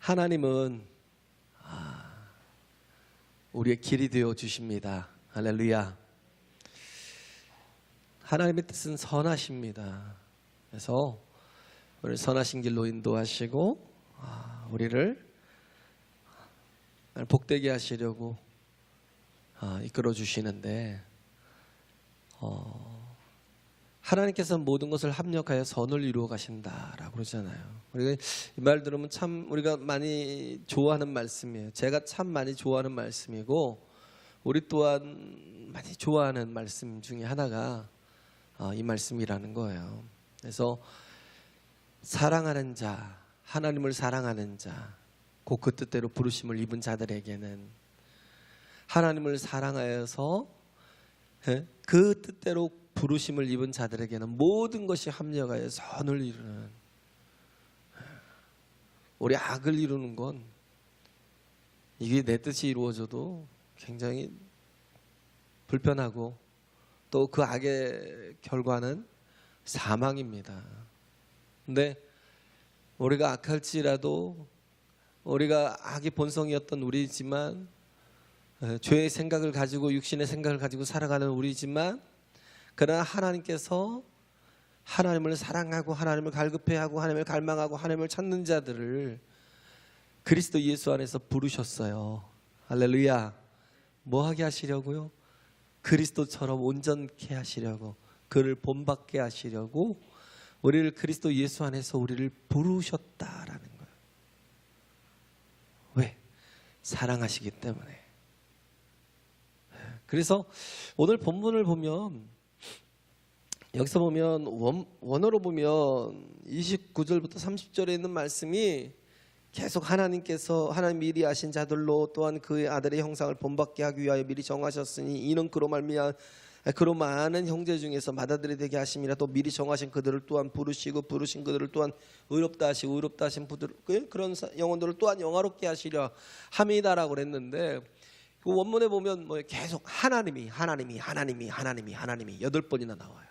하나님은 우리의 길이 되어 주십니다. 할렐루야. 하나님의 뜻은 선하십니다. 그래서 우리를 선하신 길로 인도하시고 우리를 복되게 하시려고 이끌어 주시는데, 하나님께서는 모든 것을 합력하여 선을 이루어 가신다라고 그러잖아요. 우리가 이 말 들으면 참 우리가 많이 좋아하는 말씀이에요. 제가 참 많이 좋아하는 말씀이고, 우리 또한 많이 좋아하는 말씀 중에 하나가 이 말씀이라는 거예요. 그래서 사랑하는 자, 하나님을 사랑하는 자, 곧 그 뜻대로 부르심을 입은 자들에게는, 하나님을 사랑하여서 그 뜻대로 부르심을 입은 자들에게는 모든 것이 합력하여 선을 이루는, 우리 악을 이루는 건 이게 내 뜻이 이루어져도 굉장히 불편하고, 또 그 악의 결과는 사망입니다. 근데 우리가 악할지라도, 우리가 악의 본성이었던 우리지만, 죄의 생각을 가지고 육신의 생각을 가지고 살아가는 우리지만, 그러나 하나님께서 하나님을 사랑하고 하나님을 갈급해하고 하나님을 갈망하고 하나님을 찾는 자들을 그리스도 예수 안에서 부르셨어요. 할렐루야. 뭐 하게 하시려고요? 그리스도처럼 온전케 하시려고, 그를 본받게 하시려고 우리를 그리스도 예수 안에서 우리를 부르셨다라는 거예요. 왜? 사랑하시기 때문에. 그래서 오늘 본문을 보면, 여기서 보면 원어로 보면 29절부터 30절에 있는 말씀이 계속 하나님 미리 아신 자들로 또한 그의 아들의 형상을 본받게 하기 위하여 미리 정하셨으니 이는 그로 많은 형제 중에서 맏아들이 되게 하심이라. 또 미리 정하신 그들을 또한 부르시고 부르신 그들을 또한 의롭다 하시고 의롭다 하신 그런 영혼들을 또한 영화롭게 하시려 함이다라고 그랬는데, 그 원문에 보면 뭐 계속 하나님이 8번이나 나와요.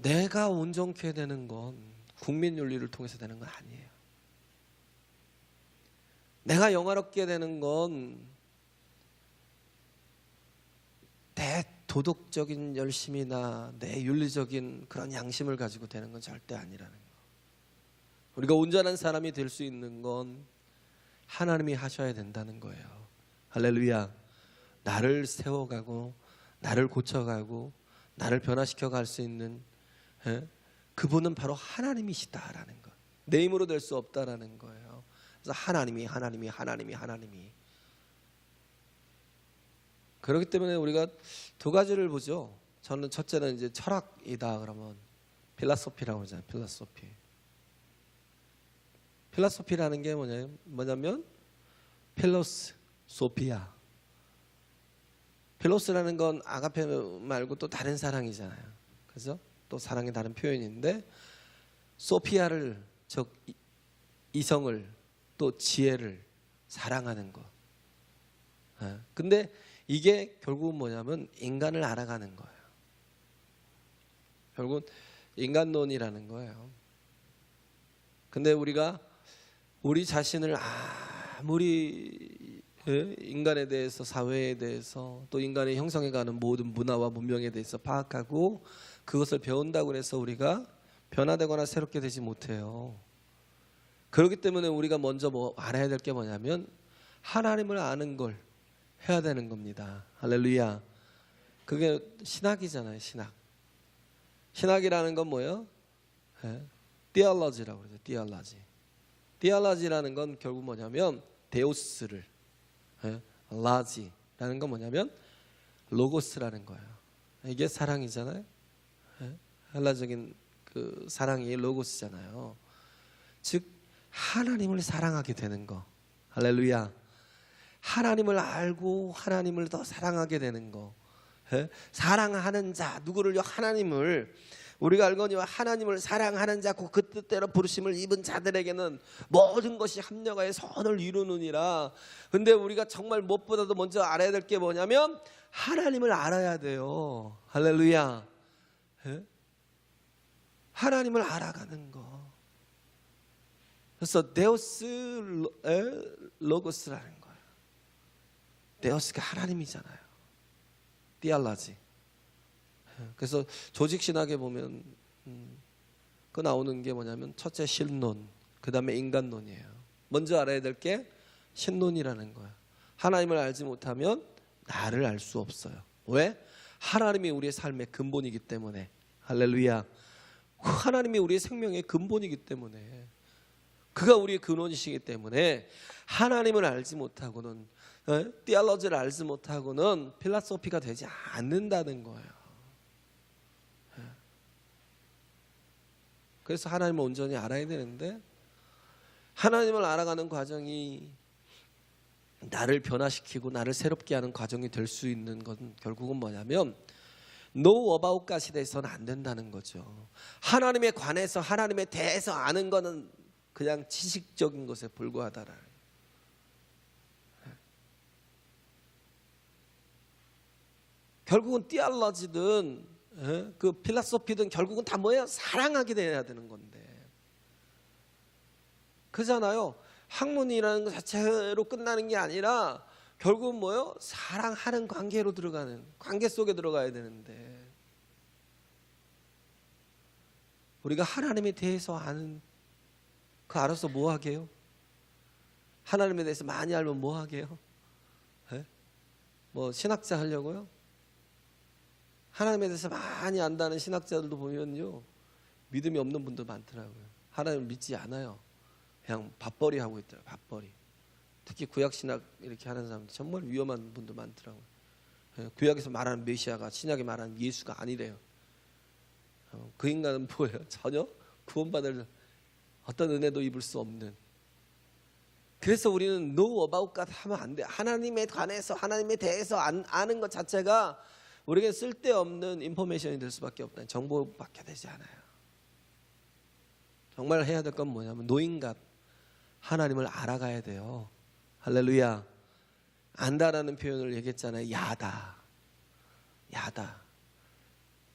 내가 온전케 되는 건 국민 윤리를 통해서 되는 건 아니에요. 내가 영화롭게 되는 건 내 도덕적인 열심이나 내 윤리적인 그런 양심을 가지고 되는 건 절대 아니라는 거. 우리가 온전한 사람이 될 수 있는 건 하나님이 하셔야 된다는 거예요. 할렐루야. 나를 세워가고 나를 고쳐가고 나를 변화시켜 갈 수 있는 그분은 바로 하나님이시다라는 것. 내 힘으로 될 수 없다라는 거예요. 그래서 하나님이. 그렇기 때문에 우리가 두 가지를 보죠. 저는 첫째는 이제 철학이다 그러면 필라소피라고 그러잖아요. 필라소피라는 게 뭐냐면 필로소피아. 필로스라는 건 아가페 말고 또 다른 사랑이잖아요. 그래서 또 사랑의 다른 표현인데, 소피아를, 즉 이성을, 또 지혜를 사랑하는 것. 근데 이게 결국은 뭐냐면 인간을 알아가는 거예요. 결국은 인간론이라는 거예요. 근데 우리가 우리 자신을 아무리 인간에 대해서, 사회에 대해서, 또 인간의 형성해가는 모든 문화와 문명에 대해서 파악하고 그것을 배운다고 해서 우리가 변화되거나 새롭게 되지 못해요. 그렇기 때문에 우리가 먼저 알아야 될 게 뭐냐면 하나님을 아는 걸 해야 되는 겁니다. 할렐루야. 그게 신학이잖아요. 신학이라는 건 뭐예요? 디알러지라고 그러죠. 디알러지라는 건 결국 뭐냐면 데우스를, 라지라는 건 뭐냐면 로고스라는 거예요. 이게 사랑이잖아요. 헬라적인 그 사랑이 로고스잖아요. 즉 하나님을 사랑하게 되는 거. 할렐루야. 하나님을 알고 하나님을 더 사랑하게 되는 거. 사랑하는 자, 누구를요? 하나님을. 우리가 알거니와 하나님을 사랑하는 자, 그 뜻대로 부르심을 입은 자들에게는 모든 것이 합력하여 선을 이루느니라. 근데 우리가 정말 무엇보다도 먼저 알아야 될 게 뭐냐면 하나님을 알아야 돼요. 할렐루야. 하나님을 알아가는 거. 그래서 데오스 로고스라는 거예요. 데오스가 하나님이잖아요. 디알라지. 그래서 조직 신학에 보면 그 나오는 게 뭐냐면 첫째 신론, 그 다음에 인간론이에요. 먼저 알아야 될 게 신론이라는 거예요. 하나님을 알지 못하면 나를 알 수 없어요. 왜? 하나님이 우리의 삶의 근본이기 때문에. 할렐루야. 하나님이 우리의 생명의 근본이기 때문에, 그가 우리의 근원이시기 때문에 하나님을 알지 못하고는, 디알로지를 알지 못하고는 필라소피가 되지 않는다는 거예요. 그래서 하나님을 온전히 알아야 되는데, 하나님을 알아가는 과정이 나를 변화시키고 나를 새롭게 하는 과정이 될 수 있는 건 결국은 뭐냐면 know about God이 돼서는 안 된다는 거죠. 하나님에 관해서, 하나님에 대해서 아는 거는 그냥 지식적인 것에 불과하다라는. 결국은 디알로지든 그 필라소피든 결국은 다 뭐예요? 사랑하게 돼야 되는 건데. 그잖아요. 학문이라는 것 자체로 끝나는 게 아니라 결국은 뭐예요? 사랑하는 관계로 들어가는, 관계 속에 들어가야 되는데, 우리가 하나님에 대해서 아는, 그 알아서 뭐 하게요? 하나님에 대해서 많이 알면 뭐 하게요? 뭐 신학자 하려고요? 하나님에 대해서 많이 안다는 신학자들도 보면요, 믿음이 없는 분도 많더라고요. 하나님을 믿지 않아요. 그냥 밥벌이 하고 있더라고요. 밥벌이. 특히 구약신학 이렇게 하는 사람들 정말 위험한 분도 많더라고요. 구약에서 말하는 메시아가 신약에 말하는 예수가 아니래요. 그 인간은 뭐예요? 전혀 구원받을 어떤 은혜도 입을 수 없는. 그래서 우리는 know about God 하면 안 돼. 하나님에 관해서, 하나님에 대해서 아는 것 자체가 우리에게 쓸데없는 인포메이션이 될 수밖에 없다. 정보밖에 되지 않아요. 정말 해야 될 건 뭐냐면 knowing God, 하나님을 알아가야 돼요. 할렐루야. 안다라는 표현을 얘기했잖아요. 야다.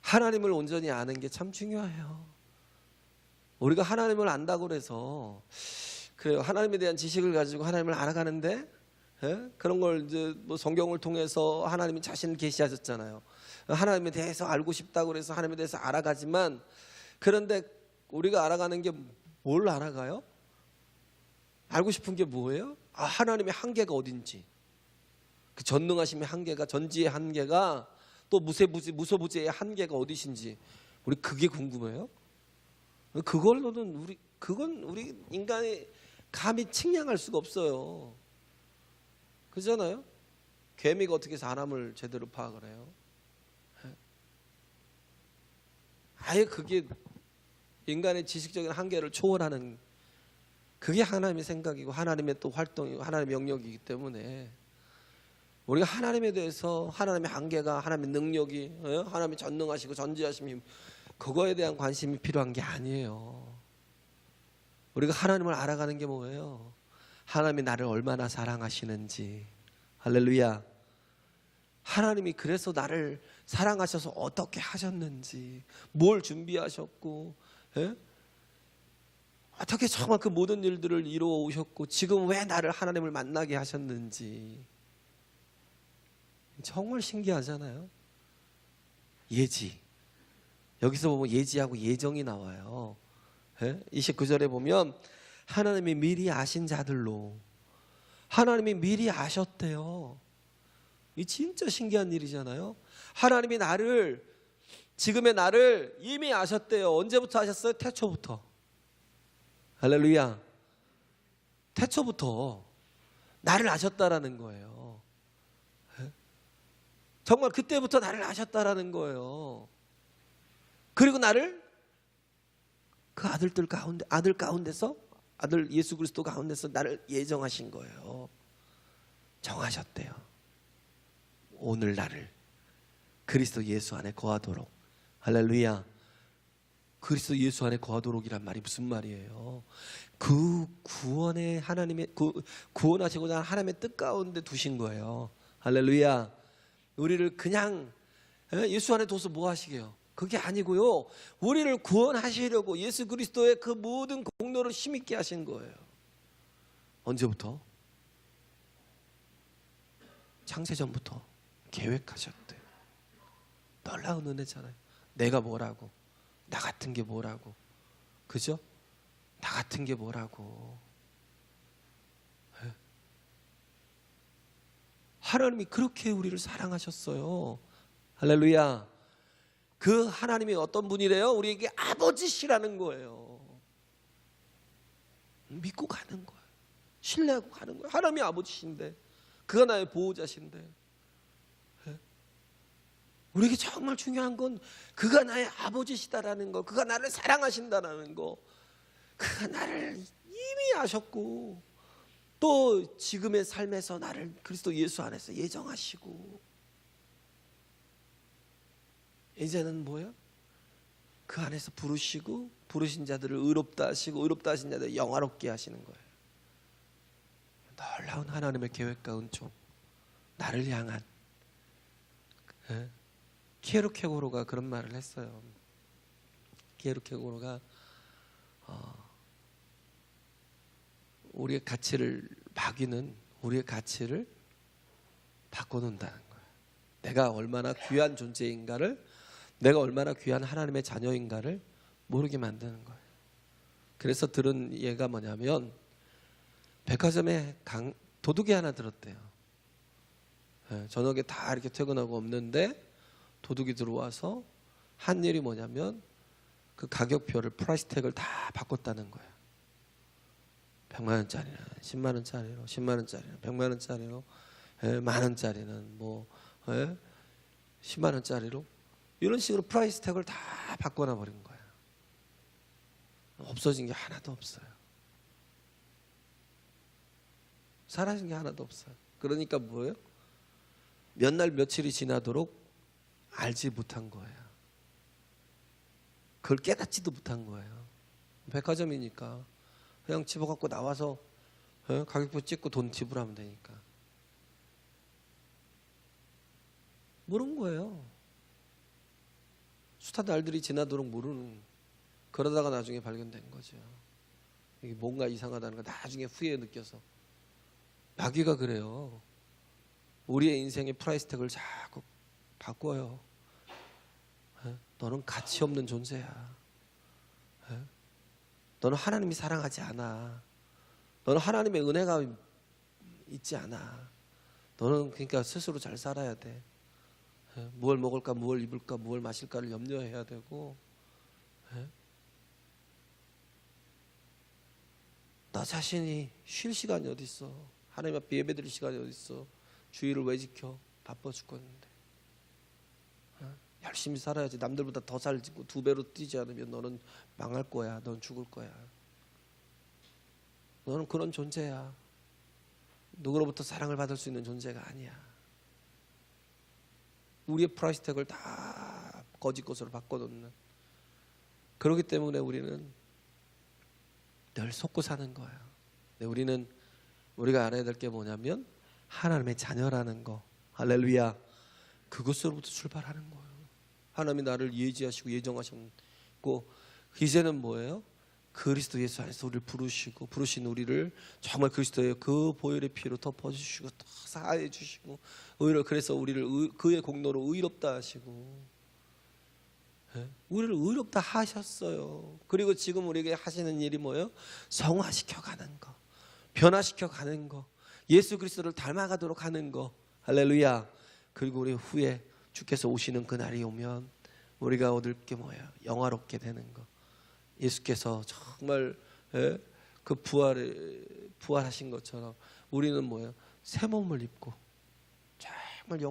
하나님을 온전히 아는 게 참 중요해요. 우리가 하나님을 안다고 해서 그래요, 하나님에 대한 지식을 가지고 하나님을 알아가는데, 그런 걸 이제 뭐 성경을 통해서 하나님이 자신을 계시하셨잖아요. 하나님에 대해서 알고 싶다고 해서 하나님에 대해서 알아가지만, 그런데 우리가 알아가는 게 뭘 알아가요? 알고 싶은 게 뭐예요? 하나님의 한계가 어딘지, 그 전능하심의 한계가, 전지의 한계가, 또 무소부지의 한계가 어디신지, 우리 그게 궁금해요. 그걸로는 그건 우리 인간이 감히 측량할 수가 없어요. 그렇잖아요. 개미가 어떻게 사람을 제대로 파악을 해요? 아예 그게 인간의 지식적인 한계를 초월하는, 그게 하나님의 생각이고 하나님의 또 활동이고 하나님의 영역이기 때문에, 우리가 하나님에 대해서, 하나님의 한계가, 하나님의 능력이, 하나님의 전능하시고 전지하심이, 그거에 대한 관심이 필요한 게 아니에요. 우리가 하나님을 알아가는 게 뭐예요? 하나님이 나를 얼마나 사랑하시는지. 할렐루야. 하나님이 그래서 나를 사랑하셔서 어떻게 하셨는지, 뭘 준비하셨고, 어떻게 정말 그 모든 일들을 이루어 오셨고, 지금 왜 나를, 하나님을 만나게 하셨는지. 정말 신기하잖아요. 예지. 여기서 보면 예지하고 예정이 나와요. 29절에 보면 하나님이 미리 아신 자들로, 하나님이 미리 아셨대요. 이 진짜 신기한 일이잖아요. 하나님이 나를, 지금의 나를 이미 아셨대요. 언제부터 아셨어요? 태초부터. 할렐루야. 태초부터 나를 아셨다라는 거예요. 정말 그때부터 나를 아셨다라는 거예요. 그리고 나를 그 아들 가운데서, 아들 예수 그리스도 가운데서 나를 예정하신 거예요. 정하셨대요. 오늘 나를 그리스도 예수 안에 거하도록. 할렐루야. 그리스도 예수 안에 거하도록이란 말이 무슨 말이에요? 그 구원의 하나님의, 구원하시고자 하는 하나님의 뜻 가운데 두신 거예요. 할렐루야. 우리를 그냥 예수 안에 둬서 뭐 하시게요? 그게 아니고요. 우리를 구원하시려고 예수 그리스도의 그 모든 공로를 힘있게 하신 거예요. 언제부터? 창세전부터 계획하셨대요. 놀라운 은혜잖아요. 내가 뭐라고? 나 같은 게 뭐라고? 그죠? 나 같은 게 뭐라고? 하나님이 그렇게 우리를 사랑하셨어요. 할렐루야. 그 하나님이 어떤 분이래요? 우리에게 아버지시라는 거예요. 믿고 가는 거예요. 신뢰하고 가는 거예요. 하나님이 아버지신데, 그가 나의 보호자신데, 우리에게 정말 중요한 건 그가 나의 아버지시다라는 거, 그가 나를 사랑하신다라는 거, 그가 나를 이미 아셨고 또 지금의 삶에서 나를 그리스도 예수 안에서 예정하시고, 이제는 뭐예요? 그 안에서 부르시고 부르신 자들을 의롭다 하시고 의롭다 하신 자들을 영화롭게 하시는 거예요. 놀라운 하나님의 계획과 은총, 나를 향한. 키에르케고르가 그런 말을 했어요. 키에르케고르가 우리의 가치를, 마귀는 우리의 가치를 바꿔놓는다는 거예요. 내가 얼마나 귀한 존재인가를, 내가 얼마나 귀한 하나님의 자녀인가를 모르게 만드는 거예요. 그래서 들은 예가 뭐냐면, 백화점에 도둑이 하나 들었대요. 저녁에 다 이렇게 퇴근하고 없는데 도둑이 들어와서 한 일이 뭐냐면 그 가격표를, 프라이스 태그를 다 바꿨다는 거예요. 100만 원짜리는 10만 원짜리로, 10만 원짜리는 100만 원짜리로, 만 원짜리는 뭐 10만 원짜리로, 이런 식으로 프라이스 태그를 다 바꿔놔 버린 거예요. 없어진 게 하나도 없어요. 사라진 게 하나도 없어요. 그러니까 뭐예요? 몇 날 며칠이 지나도록 알지 못한 거예요. 그걸 깨닫지도 못한 거예요. 백화점이니까 그냥 집어갖고 나와서 가격표 찍고 돈 지불하면 되니까. 모르는 거예요. 숱한 날들이 지나도록 모르는, 그러다가 나중에 발견된 거죠. 이게 뭔가 이상하다는 걸 나중에 후에 느껴서. 마귀가 그래요. 우리의 인생의 프라이스 태그를 자꾸 바꿔요. 너는 가치 없는 존재야. 너는 하나님이 사랑하지 않아. 너는 하나님의 은혜가 있지 않아. 너는 그러니까 스스로 잘 살아야 돼. 무엇을 먹을까, 무엇을 입을까, 무엇을 마실까를 염려해야 되고, 너 자신이 쉴 시간이 어디 있어? 하나님 앞에 예배드릴 시간이 어디 있어? 주의를 왜 지켜? 바빠 죽겠는데. 열심히 살아야지. 남들보다 더 살고 2배로 뛰지 않으면 너는 망할 거야. 넌 죽을 거야. 너는 그런 존재야. 누구로부터 사랑을 받을 수 있는 존재가 아니야. 우리의 프라이스 태그를 다 거짓 것으로 바꿔놓는. 그렇기 때문에 우리는 늘 속고 사는 거예요. 우리는 우리가 알아야 될 게 뭐냐면 하나님의 자녀라는 거. 할렐루야. 그것으로부터 출발하는 거예요. 하나님이 나를 예지하시고 예정하셨고, 이제는 뭐예요? 그리스도 예수 안에서 우리를 부르시고, 부르신 우리를 정말 그리스도의 그 보혈의 피로 덮어주시고 또 사하해 주시고, 오히려 그래서 우리를 그의 공로로 의롭다 하시고, 우리를 의롭다 하셨어요. 그리고 지금 우리에게 하시는 일이 뭐예요? 성화시켜 가는 거, 변화시켜 가는 거, 예수 그리스도를 닮아가도록 하는 거. 할렐루야. 그리고 우리 후에 주께서 오시는 그날이 오면 우리가 얻을 게 뭐예요? 영화롭게 되는 거. 예수께서 정말 그 부활하신 것처럼 우리는 뭐예요? 새 몸을 입고 정말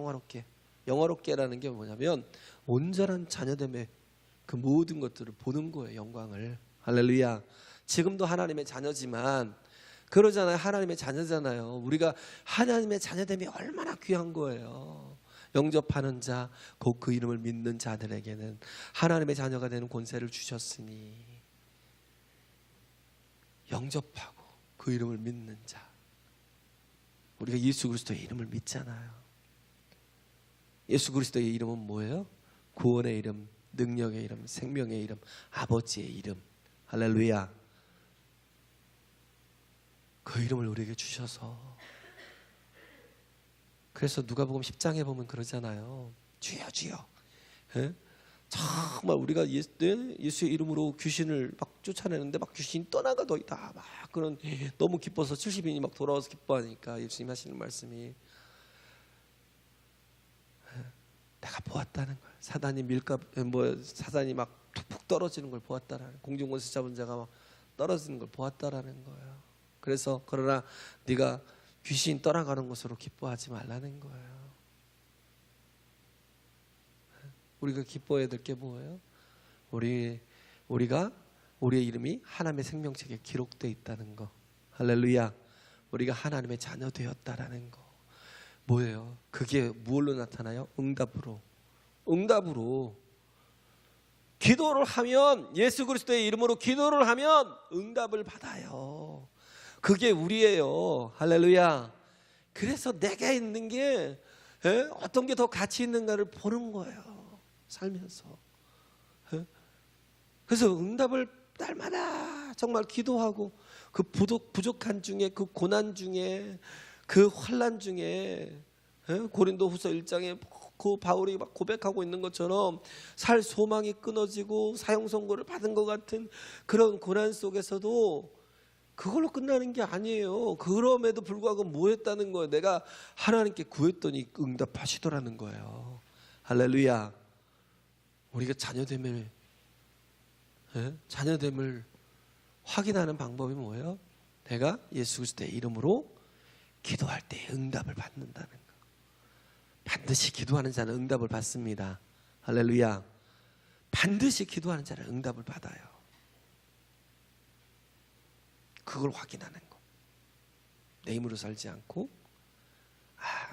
영화롭게라는 게 뭐냐면 온전한 자녀됨의 그 모든 것들을 보는 거예요. 영광을. 할렐루야. 지금도 하나님의 자녀지만 그러잖아요. 하나님의 자녀잖아요. 우리가 하나님의 자녀됨이 얼마나 귀한 거예요. 영접하는 자, 곧 그 이름을 믿는 자들에게는 하나님의 자녀가 되는 권세를 주셨으니, 영접하고 그 이름을 믿는 자. 우리가 예수 그리스도의 이름을 믿잖아요. 예수 그리스도의 이름은 뭐예요? 구원의 이름, 능력의 이름, 생명의 이름, 아버지의 이름. 할렐루야. 그 이름을 우리에게 주셔서, 그래서 누가복음 10장에 보면 그러잖아요. 주여 주여. 예? 정말 우리가 예수의 이름으로 귀신을 막 쫓아내는데 막 귀신이 떠나가더이다 막 그런, 너무 기뻐서 70인이 막 돌아와서 기뻐하니까 예수님 하시는 말씀이, 내가 보았다는 거예요. 사단이 사단이 막 툭툭 떨어지는 걸 보았다라는, 공중권세 잡은 자가 막 떨어지는 걸 보았다라는 거예요. 그래서 그러나 네가 귀신 떠나가는 것으로 기뻐하지 말라는 거예요. 우리가 기뻐해야 될 게 뭐예요? 우리가 우리의 이름이 하나님의 생명책에 기록되어 있다는 거. 할렐루야. 우리가 하나님의 자녀 되었다라는 거. 뭐예요? 그게 무엇로 나타나요? 응답으로. 기도를 하면, 예수 그리스도의 이름으로 기도를 하면 응답을 받아요. 그게 우리예요. 할렐루야. 그래서 내게 있는 게 어떤 게 더 가치 있는가를 보는 거예요. 살면서. 그래서 응답을 날마다 정말 기도하고, 그 부족한 중에, 그 고난 중에, 그 환난 중에, 고린도후서 1장에 그 바울이 막 고백하고 있는 것처럼 살 소망이 끊어지고 사형 선고를 받은 것 같은 그런 고난 속에서도 그걸로 끝나는 게 아니에요. 그럼에도 불구하고 뭐 했다는 거예요? 내가 하나님께 구했더니 응답하시더라는 거예요. 할렐루야. 우리가 자녀됨을 확인하는 방법이 뭐예요? 내가 예수 그리스도의 이름으로 기도할 때 응답을 받는다는 거. 반드시 기도하는 자는 응답을 받습니다. 할렐루야. 반드시 기도하는 자는 응답을 받아요. 그걸 확인하는 거. 내 힘으로 살지 않고,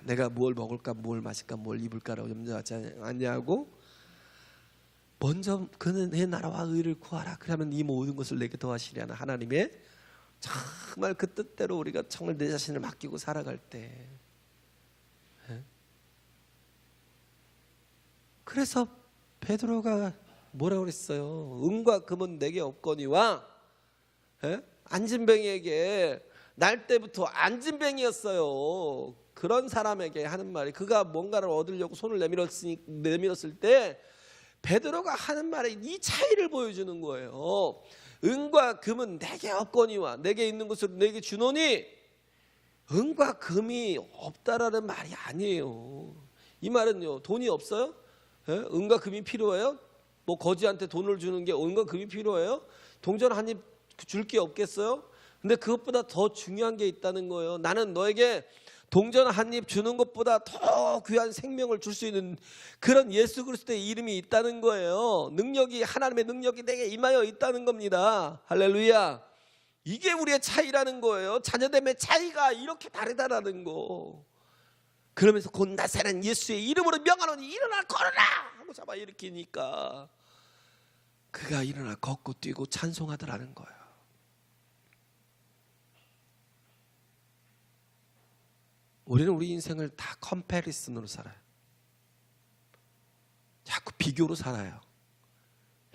내가 뭘 먹을까, 뭘 마실까, 뭘 입을까라고 염려하지 않냐고, 먼저 그의 나라와 의를 구하라. 그러면 이 모든 것을 내게 더하시려는 하나님의 정말 그 뜻대로 우리가 정말 내 자신을 맡기고 살아갈 때, 그래서 베드로가 뭐라고 그랬어요? 은과 금은 내게 없거니와, 안진뱅이에게, 날 때부터 안진뱅이였어요. 그런 사람에게 하는 말이, 그가 뭔가를 얻으려고 손을 내밀었을 때 베드로가 하는 말에 이 차이를 보여주는 거예요. 은과 금은 내게 없거니와, 내게 있는 것으로 내게 주노니, 은과 금이 없다라는 말이 아니에요. 이 말은요, 돈이 없어요? 은과 금이 필요해요? 뭐 거지한테 돈을 주는 게 은과 금이 필요해요? 동전 한 입 줄 게 없겠어요? 근데 그것보다 더 중요한 게 있다는 거예요. 나는 너에게 동전 한 입 주는 것보다 더 귀한 생명을 줄 수 있는 그런 예수 그리스도의 이름이 있다는 거예요. 능력이, 하나님의 능력이 내게 임하여 있다는 겁니다. 할렐루야. 이게 우리의 차이라는 거예요. 자녀됨의 차이가 이렇게 다르다라는 거. 그러면서 곧 나사렛 예수의 이름으로 명하노니 일어나 걸어라 하고 잡아 일으키니까 그가 일어나 걷고 뛰고 찬송하더라는 거예요. 우리는 우리 인생을 다 컴패리슨으로 살아요. 자꾸 비교로 살아요.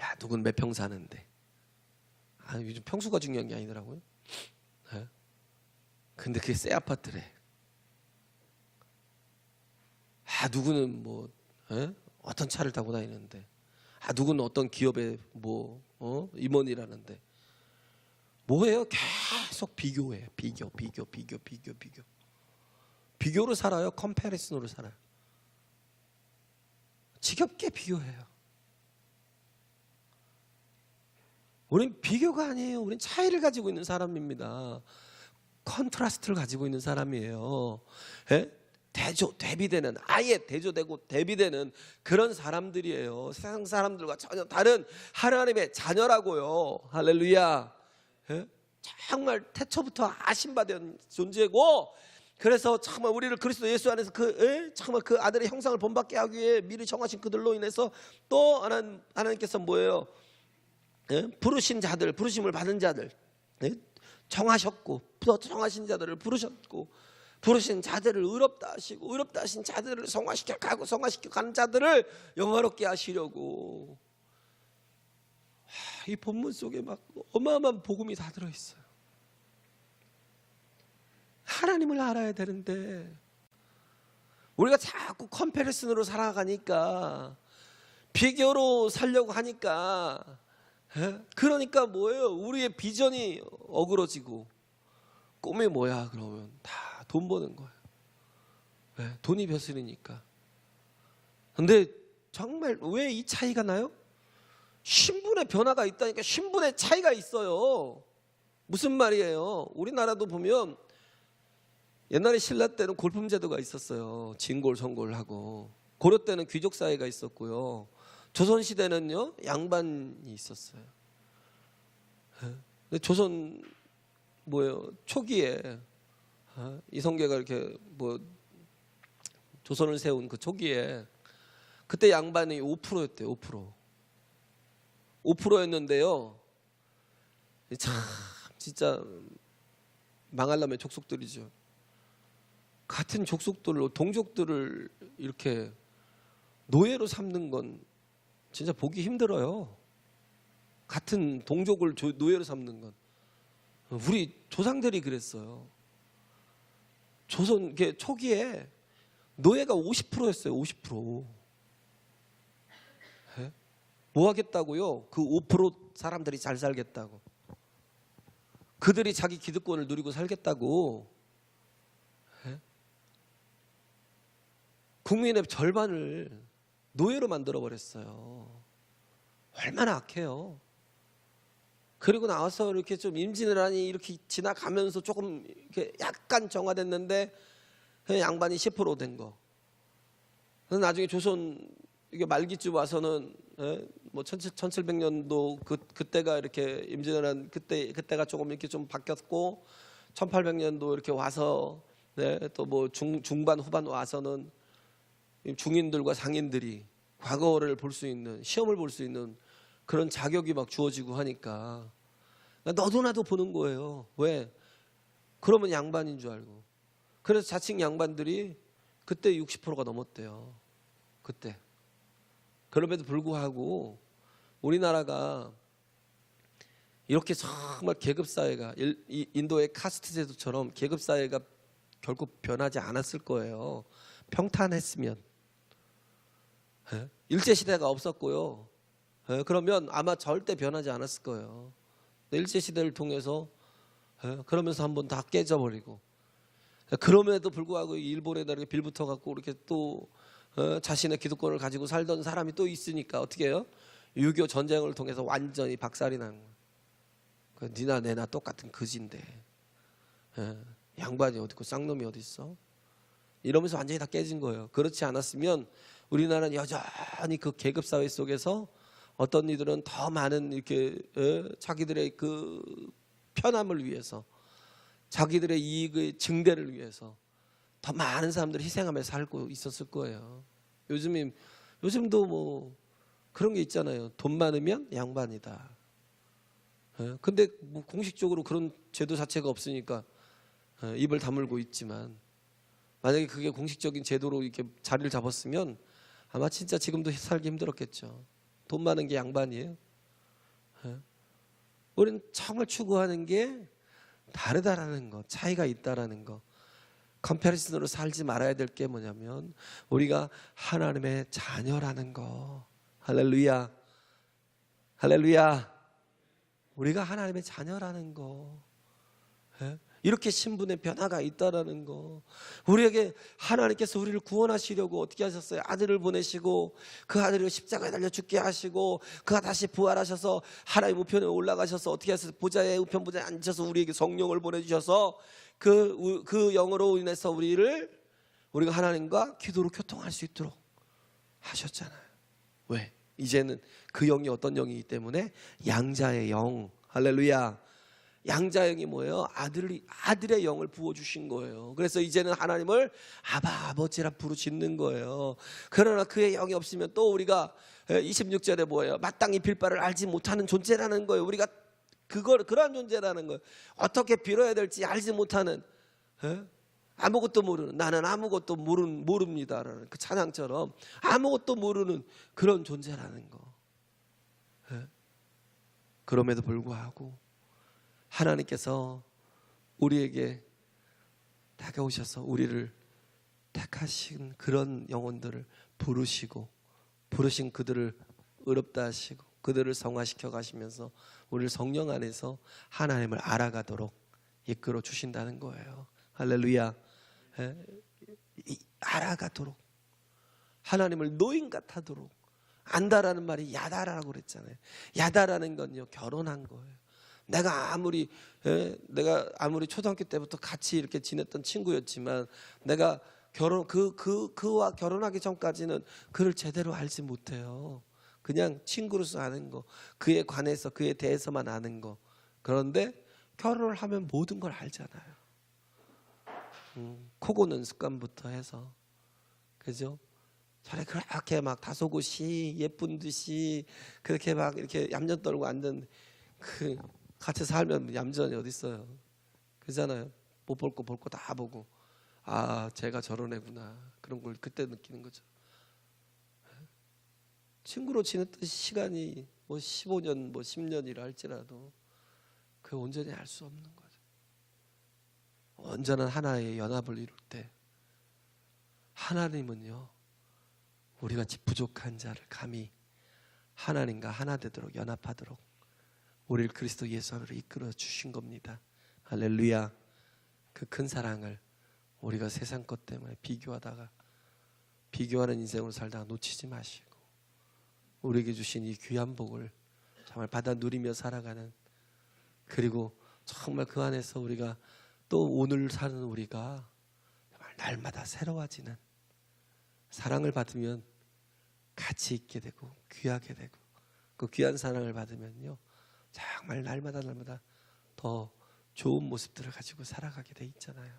야, 누군 몇 평 사는데. 요즘 평수가 중요한 게 아니더라고요. 근데 그게 새 아파트래. 누구는 뭐 어떤 차를 타고 다니는데, 누구는 어떤 기업의 임원이라는데, 뭐예요? 계속 비교해. 비교. 비교로 살아요. 컴패리슨으로 살아요. 지겹게 비교해요. 우린 비교가 아니에요. 우린 차이를 가지고 있는 사람입니다. 컨트라스트를 가지고 있는 사람이에요. 대비되는, 아예 대조되고 대비되는 그런 사람들이에요. 세상 사람들과 전혀 다른 하나님의 자녀라고요. 할렐루야. 정말 태초부터 아심받은 존재고, 그래서 정말 우리를 그리스도 예수 안에서 정말 그 아들의 형상을 본받게 하기 위해 미리 정하신 그들로 인해서 또 하나님께서 뭐예요? 부르신 자들, 부르심을 받은 자들 정하셨고, 정하신 자들을 부르셨고, 부르신 자들을 의롭다 하시고, 의롭다 하신 자들을 성화시켜 가고, 성화시켜 가는 자들을 영화롭게 하시려고 이 본문 속에 막 어마어마한 복음이 다 들어있어요. 하나님을 알아야 되는데 우리가 자꾸 컴패리슨으로 살아가니까, 비교로 살려고 하니까, 그러니까 뭐예요? 우리의 비전이 어그러지고, 꿈이 뭐야 그러면 다 돈 버는 거예요. 돈이 벼슬이니까. 근데 정말 왜 이 차이가 나요? 신분의 변화가 있다니까. 신분의 차이가 있어요. 무슨 말이에요? 우리나라도 보면 옛날에 신라 때는 골품 제도가 있었어요. 진골 선골 하고. 고려 때는 귀족 사회가 있었고요. 조선 시대는요 양반이 있었어요. 근데 조선 뭐예요? 초기에 이성계가 이렇게 뭐 조선을 세운 그 초기에 그때 양반이 5%였대요. 5%였는데요. 참 진짜 망하려면 족속들이죠. 같은 족속들로 동족들을 이렇게 노예로 삼는 건 진짜 보기 힘들어요. 같은 동족을 노예로 삼는 건. 우리 조상들이 그랬어요. 조선 초기에 노예가 50%였어요. 50%. 뭐 하겠다고요? 그 5% 사람들이 잘 살겠다고. 그들이 자기 기득권을 누리고 살겠다고. 국민의 절반을 노예로 만들어 버렸어요. 얼마나 악해요. 그리고 나와서 이렇게 좀 임진왜란이 이렇게 지나가면서 조금 이렇게 약간 정화됐는데 양반이 10% 된 거. 나중에 조선 이게 말기쯤 와서는 뭐 1700년도 그때가 이렇게 임진왜란 그때가 조금 이렇게 좀 바뀌었고 1800년도 이렇게 와서 또 뭐 중반 후반 와서는 중인들과 상인들이 과거를 볼 수 있는, 시험을 볼 수 있는 그런 자격이 막 주어지고 하니까 너도 나도 보는 거예요. 왜? 그러면 양반인 줄 알고. 그래서 자칭 양반들이 그때 60%가 넘었대요. 그때. 그럼에도 불구하고 우리나라가 이렇게 정말 계급사회가, 인도의 카스트 제도처럼 계급사회가 결국 변하지 않았을 거예요. 평탄했으면. 일제시대가 없었고요. 그러면 아마 절대 변하지 않았을 거예요. 일제시대를 통해서 그러면서 한번 다 깨져버리고, 그럼에도 불구하고 일본에다 이렇게 빌붙어 갖고 이렇게 또 자신의 기득권을 가지고 살던 사람이 또 있으니까 어떻게 해요? 6.25 전쟁을 통해서 완전히 박살이 난 거예요. 니나 내나 똑같은 거지인데 양반이 어디 있고 쌍놈이 어디 있어? 이러면서 완전히 다 깨진 거예요. 그렇지 않았으면 우리나라는 여전히 그 계급 사회 속에서 어떤 이들은 더 많은 이렇게 자기들의 그 편함을 위해서, 자기들의 이익의 증대를 위해서 더 많은 사람들이 희생하며 살고 있었을 거예요. 요즘도 뭐 그런 게 있잖아요. 돈 많으면 양반이다. 근데 뭐 공식적으로 그런 제도 자체가 없으니까 입을 다물고 있지만, 만약에 그게 공식적인 제도로 이렇게 자리를 잡았으면 아마 진짜 지금도 살기 힘들었겠죠. 돈 많은 게 양반이에요. 우리는 정말 추구하는 게 다르다라는 거, 차이가 있다라는 거. 컴패리슨으로 살지 말아야 될 게 뭐냐면 우리가 하나님의 자녀라는 거. 할렐루야. 할렐루야. 우리가 하나님의 자녀라는 거. 이렇게 신분의 변화가 있다라는 거. 우리에게 하나님께서 우리를 구원하시려고 어떻게 하셨어요? 아들을 보내시고 그 아들을 십자가에 달려 죽게 하시고 그가 다시 부활하셔서 하나님 우편에 올라가셔서 어떻게 하셨어요? 보좌의 우편 보좌에 앉아서 우리에게 성령을 보내주셔서 그 영으로 인해서 우리가 하나님과 기도로 교통할 수 있도록 하셨잖아요. 왜? 이제는 그 영이 어떤 영이기 때문에 양자의 영. 할렐루야. 양자의 영이 뭐예요? 아들의 영을 부어주신 거예요. 그래서 이제는 하나님을 아버지라 부르짖는 거예요. 그러나 그의 영이 없으면 또 우리가 26절에 뭐예요? 마땅히 빌 바를 알지 못하는 존재라는 거예요. 우리가 그러한 존재라는 거예요. 어떻게 빌어야 될지 알지 못하는, 아무것도 모르는, 나는 아무것도 모릅니다라는 그 찬양처럼 아무것도 모르는 그런 존재라는 거. 그럼에도 불구하고 하나님께서 우리에게 다가오셔서 우리를 택하신 그런 영혼들을 부르신 그들을 의롭다 하시고 그들을 성화시켜 가시면서 우리를 성령 안에서 하나님을 알아가도록 이끌어 주신다는 거예요. 할렐루야. 알아가도록, 하나님을 노인 같아도록. 안다라는 말이 야다라고 그랬잖아요. 야다라는 건요, 결혼한 거예요. 내가 아무리 초등학교 때부터 같이 이렇게 지냈던 친구였지만 내가 그와 결혼하기 전까지는 그를 제대로 알지 못해요. 그냥 친구로서 아는 거, 그에 관해서 그에 대해서만 아는 거. 그런데 결혼을 하면 모든 걸 알잖아요. 코 고는 습관부터 해서, 그죠? 저래 그렇게 막 다소곳이 예쁜 듯이 그렇게 막 이렇게 얌전 떨고 앉는, 그 같이 살면 얌전이 어디 있어요? 그잖아요. 못 볼 거 볼 거 다 보고, 아 제가 저런 애구나, 그런 걸 그때 느끼는 거죠. 친구로 지냈던 시간이 뭐 15년 뭐 10년이라 할지라도 그 온전히 알 수 없는 거죠. 온전한 하나의 연합을 이룰 때 하나님은요, 우리같이 부족한 자를 감히 하나님과 하나 되도록 연합하도록 우리를 그리스도 예수 안으로 이끌어 주신 겁니다. 할렐루야. 그 큰 사랑을 우리가 세상 것 때문에 비교하는 인생으로 살다가 놓치지 마시고 우리에게 주신 이 귀한 복을 정말 받아 누리며 살아가는, 그리고 정말 그 안에서 우리가 또 오늘 사는 우리가 정말 날마다 새로워지는, 사랑을 받으면 가치 있게 되고 귀하게 되고, 그 귀한 사랑을 받으면요 정말 날마다 더 좋은 모습들을 가지고 살아가게 돼 있잖아요.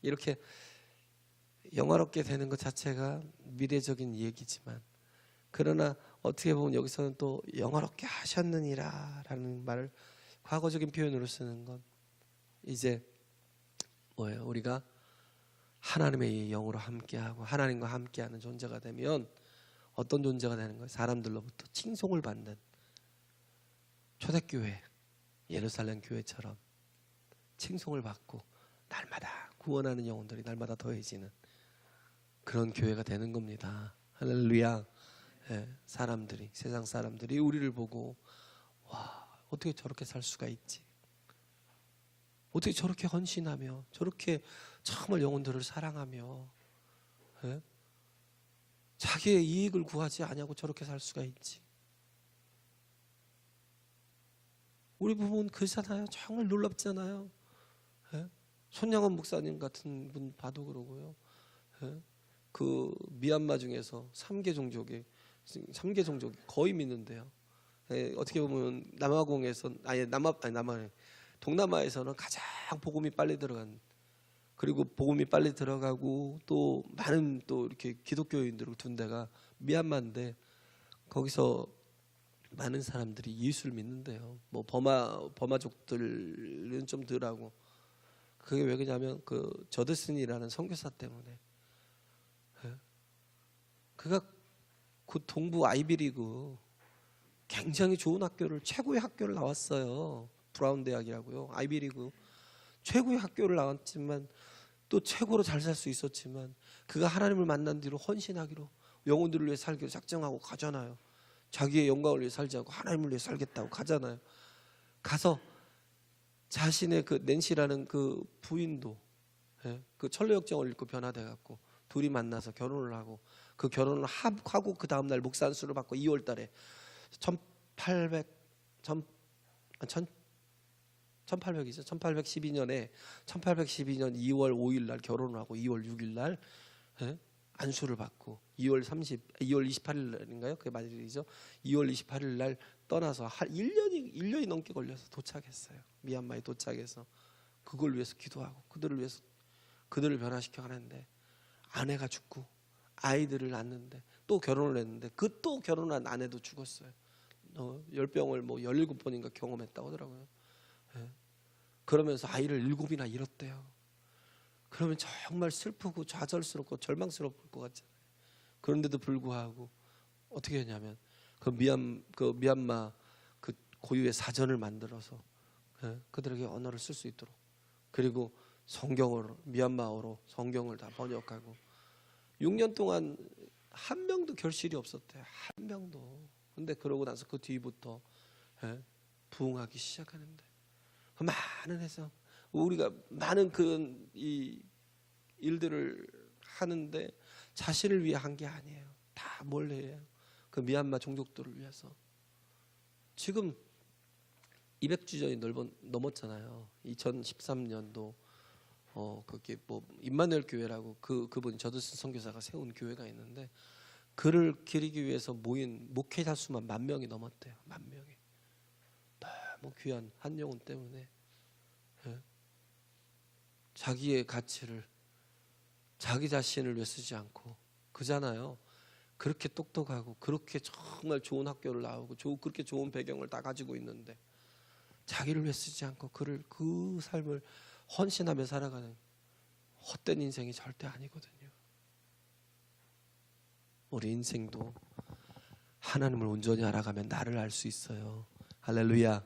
이렇게 영화롭게 되는 것 자체가 미래적인 얘기지만, 그러나 어떻게 보면 여기서는 또 영화롭게 하셨느니라 라는 말을 과거적인 표현으로 쓰는 건 이제 뭐예요? 우리가 하나님의 영으로 함께하고 하나님과 함께하는 존재가 되면 어떤 존재가 되는 거예요? 사람들로부터 칭송을 받는, 초대교회 예루살렘 교회처럼 칭송을 받고 날마다 구원하는 영혼들이 날마다 더해지는 그런 교회가 되는 겁니다. 할렐루야. 사람들이, 세상 사람들이 우리를 보고 와, 어떻게 저렇게 살 수가 있지? 어떻게 저렇게 헌신하며 저렇게 정말 영혼들을 사랑하며 자기의 이익을 구하지 아니하고 저렇게 살 수가 있지? 우리 부모는 그러잖아요. 정말 놀랍잖아요. 손양원 목사님 같은 분 봐도 그러고요. 그 미얀마 중에서 3개 종족이 거의 믿는데요. 어떻게 보면 동남아에서는 가장 복음이 빨리 들어간, 그리고 복음이 빨리 들어가고 또 많은 또 이렇게 기독교인들을 둔 데가 미얀마인데, 거기서 많은 사람들이 예수를 믿는데요. 뭐 버마족들은 좀 덜하고, 그게 왜 그러냐면 그 저드슨이라는 선교사 때문에. 그가 그 동부 아이비리그 굉장히 좋은 학교를, 최고의 학교를 나왔어요. 브라운 대학이라고요. 아이비리그 최고의 학교를 나왔지만 또 최고로 잘 살 수 있었지만, 그가 하나님을 만난 뒤로 헌신하기로, 영혼들을 위해 살기로 작정하고 가잖아요. 자기의 영광을 위해 살지 않고 하나님을 위해 살겠다고 가잖아요. 가서 자신의 그 낸시라는 그 부인도 그 천로역정을 읽고 변화돼 갖고 둘이 만나서 결혼을 하고, 그 결혼을 하고 그 다음 날 목사 안수를 받고 2월 달에 1812년에 2월 5일 날 결혼을 하고 2월 6일 날 안수를 받고 2월 28일 날인가요? 그게 맞으죠? 2월 28일 날 떠나서 1년이 넘게 걸려서 도착했어요. 미얀마에 도착해서 그걸 위해서 기도하고 그들을 위해서 그들을 변화시켜 가는데, 아내가 죽고 아이들을 낳는데 또 결혼을 했는데 그 또 결혼한 아내도 죽었어요. 열병을 뭐 17번인가 경험했다고 하더라고요. 그러면서 아이를 7이나 잃었대요. 그러면 정말 슬프고 좌절스럽고 절망스러울 것 같잖아요. 그런데도 불구하고 어떻게 했냐면 그 미얀마 고유의 사전을 만들어서 그들에게 언어를 쓸 수 있도록, 그리고 성경으로, 미얀마어로 성경을 다 번역하고 6년 동안 한 명도 결실이 없었대요. 한 명도. 근데 그러고 나서 그 뒤부터 부흥하기 시작하는데, 그 많은 해석, 우리가 많은 이 일들을 하는데 자신을 위해 한 게 아니에요. 다 뭘 해요? 그 미얀마 종족들을 위해서. 지금 200주년이 넘었잖아요. 2013년도 그게 뭐 임마누엘 교회라고 그분 저드슨 선교사가 세운 교회가 있는데, 그를 기리기 위해서 모인 목회자 수만 10,000명이 넘었대요. 10,000명이. 너무 귀한 한 영혼 때문에 자기의 가치를 자기 자신을 위해 쓰지 않고, 그잖아요. 그렇게 똑똑하고 그렇게 정말 좋은 학교를 나오고 그렇게 좋은 배경을 다 가지고 있는데 자기를 위해 쓰지 않고 그 삶을 헌신하며 살아가는 헛된 인생이 절대 아니거든요. 우리 인생도 하나님을 온전히 알아가면 나를 알 수 있어요. 할렐루야.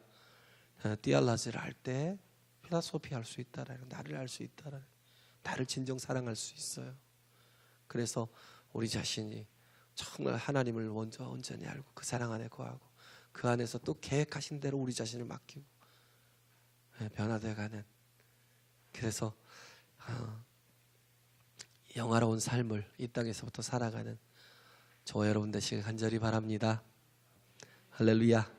디알라즈를 할 때 필라소피 할 수 있다라는, 나를 알 수 있다라는, 나를 진정 사랑할 수 있어요. 그래서 우리 자신이 정말 하나님을 먼저 온전히 알고 그 사랑 안에 거하고 그 안에서 또 계획하신 대로 우리 자신을 맡기고 변화되어가는, 그래서 영화로운 삶을 이 땅에서부터 살아가는 저와 여러분 되시길 간절히 바랍니다. 할렐루야.